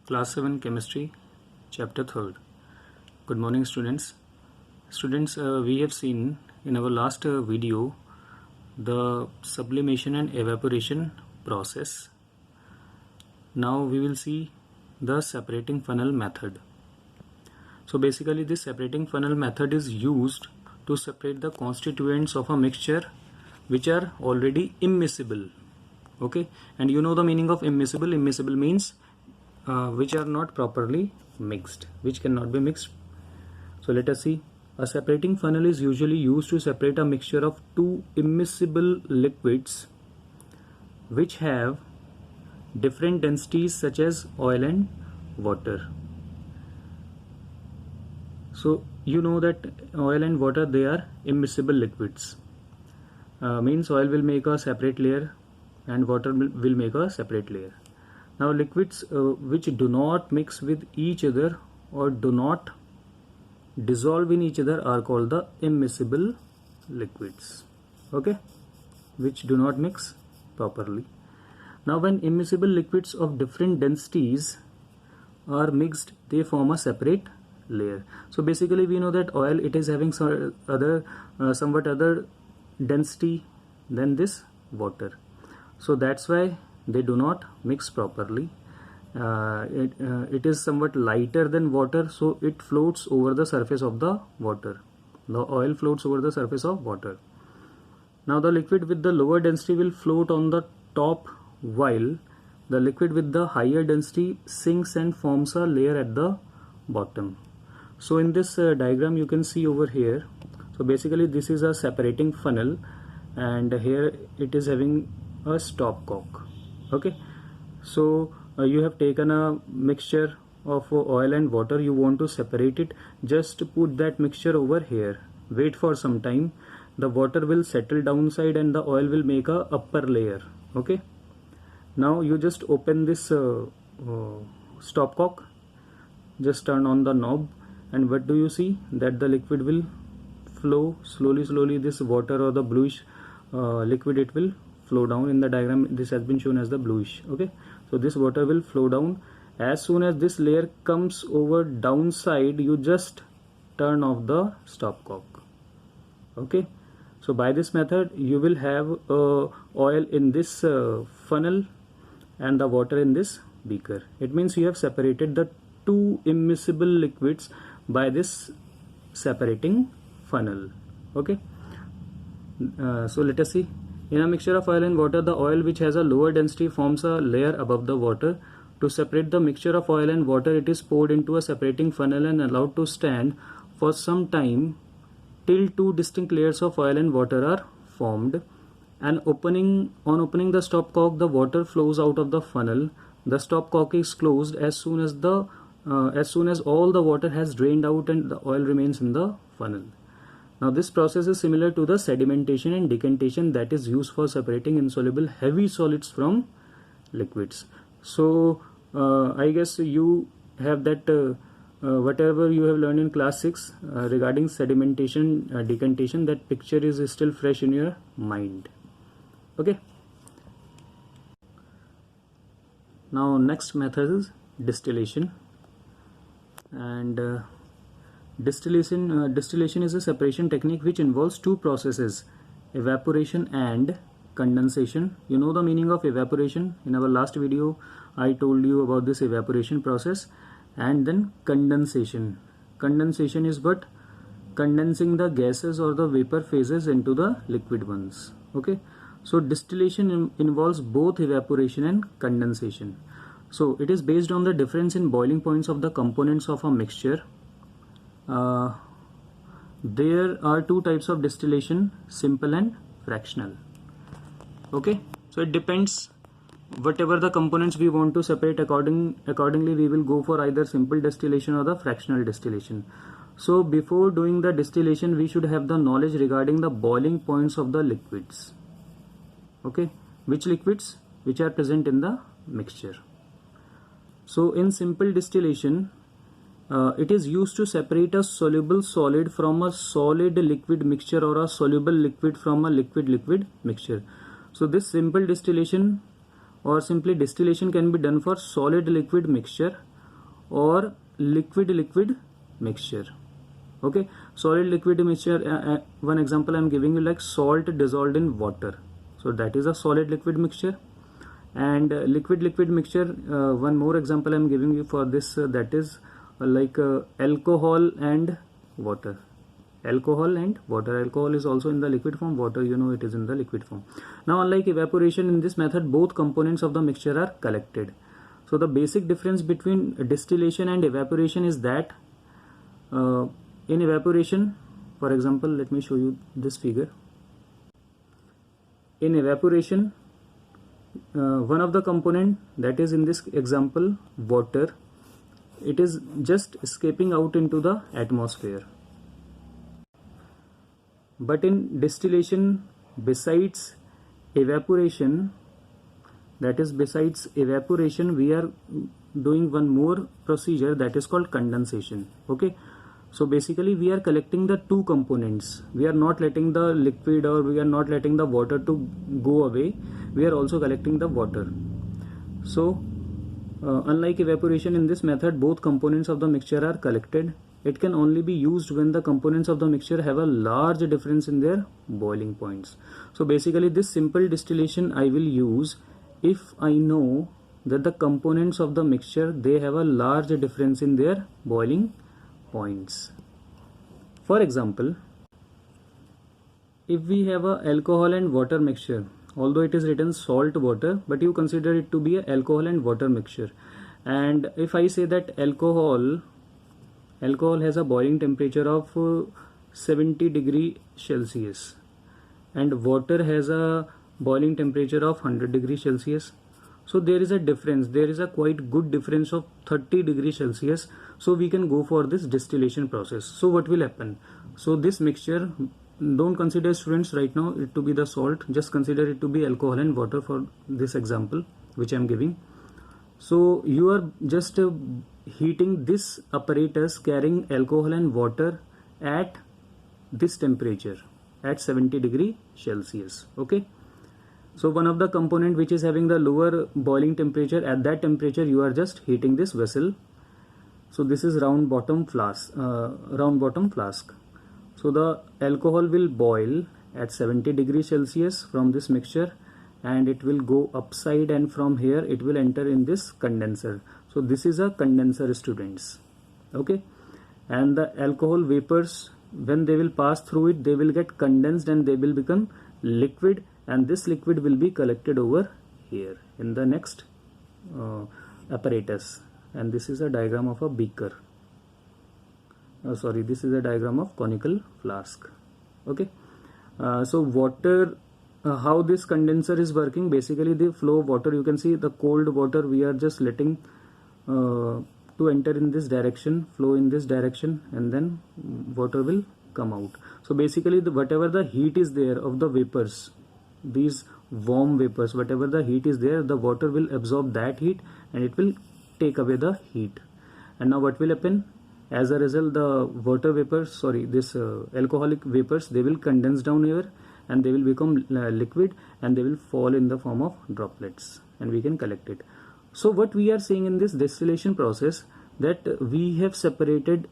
Class 7 Chemistry, Chapter 3rd. Good morning, students. We have seen in our last video the sublimation and evaporation process. Now we will see the separating funnel method. So basically this separating funnel method is used to separate the constituents of a mixture which are already immiscible. Okay, and you know the meaning of immiscible. Immiscible means which are not properly mixed, which cannot be mixed. So let us see. A separating funnel is usually used to separate a mixture of two immiscible liquids which have different densities such as oil and water. So you know that oil and water, they are immiscible liquids. Means oil will make a separate layer and water will make a separate layer. Now liquids which do not mix with each other or do not dissolve in each other are called the immiscible liquids. Okay, which do not mix properly. Now when immiscible liquids of different densities are mixed, they form a separate layer. So basically we know that oil, it is having somewhat other density than this water. So that's why they do not mix properly. It is somewhat lighter than water, so it floats over the surface of the water. The oil floats over the surface of water. Now the liquid with the lower density will float on the top, while the liquid with the higher density sinks and forms a layer at the bottom. So in this diagram you can see over here, so basically this is a separating funnel, and here it is having a stopcock. Okay, so you have taken a mixture of oil and water, you want to separate it. Just put that mixture over here, wait for some time, the water will settle downside and the oil will make a upper layer. Okay, now you just open this stopcock, just turn on the knob, and what do you see? That the liquid will flow slowly. This water or the bluish liquid, it will flow down. In the diagram this has been shown as the bluish. Okay, so this water will flow down. As soon as this layer comes over downside, you just turn off the stopcock. Okay, so by this method you will have oil in this funnel and the water in this beaker. It means you have separated the two immiscible liquids by this separating funnel. Okay, so let us see. In a mixture of oil and water, the oil which has a lower density forms a layer above the water. To separate the mixture of oil and water, it is poured into a separating funnel and allowed to stand for some time till two distinct layers of oil and water are formed. And on opening the stopcock, the water flows out of the funnel. The stopcock is closed as soon as all the water has drained out and the oil remains in the funnel. Now this process is similar to the sedimentation and decantation that is used for separating insoluble heavy solids from liquids. So I guess you have that whatever you have learned in class 6 regarding sedimentation, decantation, that picture is still fresh in your mind. Okay. Now next method is distillation, and distillation is a separation technique which involves two processes: evaporation and condensation. You know the meaning of evaporation. In our last video I told you about this evaporation process. And then condensation. Condensation is what? Condensing the gases or the vapor phases into the liquid ones. Okay, so distillation involves both evaporation and condensation. So it is based on the difference in boiling points of the components of a mixture. There are two types of distillation: simple and fractional. Okay, so it depends whatever the components we want to separate. Accordingly we will go for either simple distillation or the fractional distillation. So before doing the distillation, we should have the knowledge regarding the boiling points of the liquids. Okay, which liquids which are present in the mixture. So in simple distillation, it is used to separate a soluble solid from a solid liquid mixture or a soluble liquid from a liquid mixture. So this simple distillation or simply distillation can be done for solid liquid mixture, or liquid mixture. Okay, solid liquid mixture, one example I am giving you, like salt dissolved in water, so that is a solid liquid mixture. And liquid mixture, one more example I am giving you for this, that is like alcohol and water. Alcohol and water. Alcohol is also in the liquid form, water, you know, it is in the liquid form. Now unlike evaporation, in this method both components of the mixture are collected. So the basic difference between distillation and evaporation is that in evaporation, for example, let me show you this figure. In evaporation, one of the component, that is in this example water, it is just escaping out into the atmosphere. But in distillation, besides evaporation, that is besides evaporation, we are doing one more procedure, that is called condensation. Okay, so basically we are collecting the two components. We are not letting the liquid or we are not letting the water to go away. We are also collecting the water. So unlike evaporation, in this method both components of the mixture are collected. It can only be used when the components of the mixture have a large difference in their boiling points. So basically this simple distillation I will use if I know that the components of the mixture, they have a large difference in their boiling points. For example, if we have a alcohol and water mixture, although it is written salt water, but you consider it to be a alcohol and water mixture. And if I say that alcohol has a boiling temperature of 70 degree Celsius and water has a boiling temperature of 100 degree Celsius, so there is a difference, there is a quite good difference of 30 degree Celsius. So we can go for this distillation process. So what will happen? So this mixture, don't consider, students, right now it to be the salt, just consider it to be alcohol and water for this example which I am giving. So you are just heating this apparatus carrying alcohol and water at this temperature, at 70 degree Celsius. Okay, so one of the component which is having the lower boiling temperature, at that temperature you are just heating this vessel. So this is round bottom flask. So the alcohol will boil at 70 degrees Celsius from this mixture, and it will go upside, and from here it will enter in this condenser. So this is a condenser, students. Okay, and the alcohol vapors, when they will pass through it, they will get condensed and they will become liquid, and this liquid will be collected over here in the next apparatus. And this is a diagram of a beaker. This is a diagram of conical flask. Okay, so water, how this condenser is working, basically the flow of water, you can see the cold water we are just letting to enter in this direction, flow in this direction, and then water will come out. So basically whatever the heat is there of the vapors, these warm vapors, whatever the heat is there, the water will absorb that heat and it will take away the heat. And now what will happen? As a result, the water vapors, this alcoholic vapors, they will condense down here and they will become liquid, and they will fall in the form of droplets, and we can collect it. So what we are saying in this distillation process, that we have separated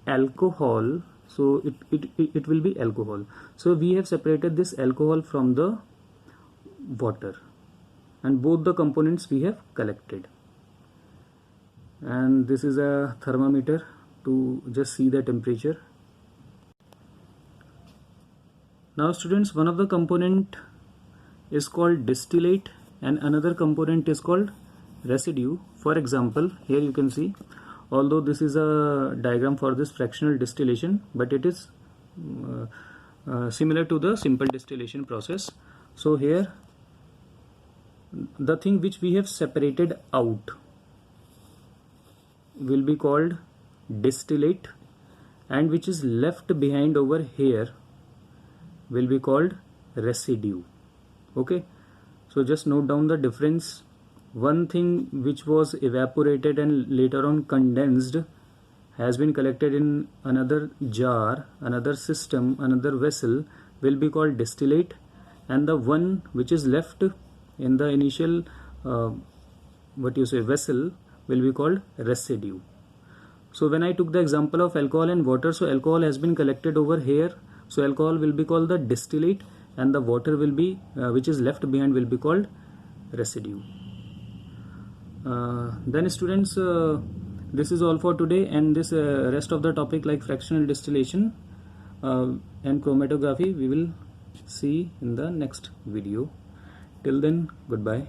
alcohol, so it will be alcohol. So we have separated this alcohol from the water, and both the components we have collected. And this is a thermometer to just see the temperature. Now students, one of the component is called distillate and another component is called residue. For example, here you can see, although this is a diagram for this fractional distillation, but it is similar to the simple distillation process. So here the thing which we have separated out will be called distillate, and which is left behind over here will be called residue. Okay, so just note down the difference. One thing which was evaporated and later on condensed has been collected in another jar, another system, another vessel will be called distillate, and the one which is left in the initial vessel will be called residue. So when I took the example of alcohol and water, so alcohol has been collected over here, so alcohol will be called the distillate, and the water will be which is left behind will be called residue. Then students, this is all for today, and this rest of the topic like fractional distillation and chromatography we will see in the next video. Till then, goodbye.